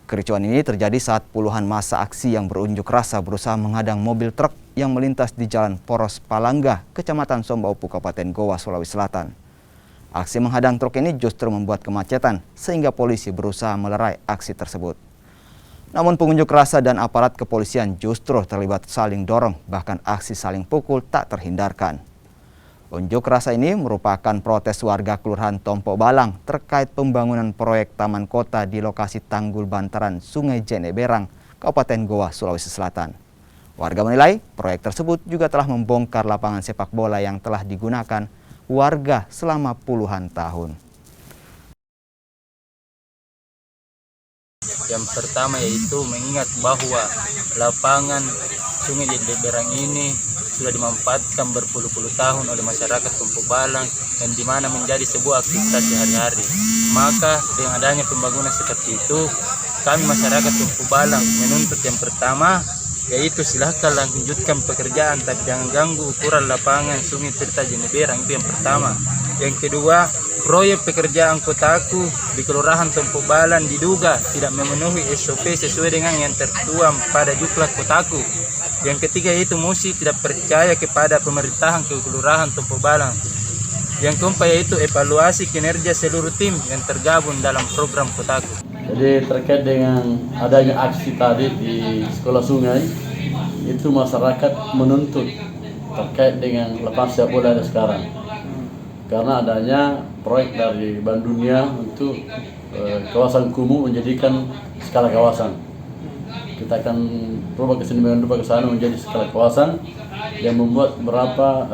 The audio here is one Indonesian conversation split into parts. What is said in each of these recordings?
Kericuan ini terjadi saat puluhan massa aksi yang berunjuk rasa berusaha menghadang mobil truk yang melintas di Jalan Poros Palangga, Kecamatan Sombaupu, Kabupaten Goa, Sulawesi Selatan. Aksi menghadang truk ini justru membuat kemacetan sehingga polisi berusaha melerai aksi tersebut. Namun pengunjuk rasa dan aparat kepolisian justru terlibat saling dorong, bahkan aksi saling pukul tak terhindarkan. Unjuk rasa ini merupakan protes warga Kelurahan Tompo Balang terkait pembangunan proyek taman kota di lokasi tanggul bantaran Sungai Jeneberang, Kabupaten Goa, Sulawesi Selatan. Warga menilai proyek tersebut juga telah membongkar lapangan sepak bola yang telah digunakan warga selama puluhan tahun. Yang pertama yaitu mengingat bahwa lapangan Sungai Jeneberang ini sudah dimanfaatkan berpuluh-puluh tahun oleh masyarakat Tompo Balang dan di mana menjadi sebuah aktivitas sehari-hari. Maka dengan adanya pembangunan seperti itu, kami masyarakat Tompo Balang menuntut yang pertama yaitu silahkan lanjutkan pekerjaan tapi jangan ganggu ukuran lapangan Sungai Tirta Jeneberang, itu yang pertama. Yang kedua, proyek pekerjaan kotaku di Kelurahan Tompo Balang diduga tidak memenuhi SOP sesuai dengan yang tertuang pada Juklat kotaku. Yang ketiga yaitu Musi tidak percaya kepada pemerintahan Kelurahan Tompo Balang. Yang keempat yaitu evaluasi kinerja seluruh tim yang tergabung dalam program kotaku. Jadi terkait dengan adanya aksi tadi di sekolah sungai, itu masyarakat menuntut terkait dengan lapangan sepak bola ada sekarang. Karena adanya proyek dari Bank Dunia untuk kawasan kumuh menjadikan skala kawasan. Kita akan coba ke sana menjadi skala kawasan yang membuat beberapa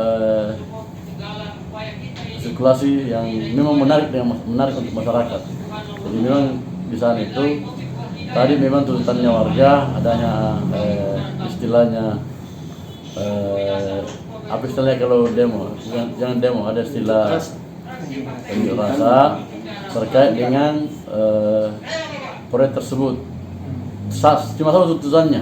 sirkulasi yang memang menarik untuk masyarakat. Jadi memang di sana itu tadi memang tuntutannya warga adanya istilahnya apa istilahnya kalau demo, jangan demo, ada istilah unjuk rasa terkait dengan proyek tersebut. Cuma satu tuntutannya,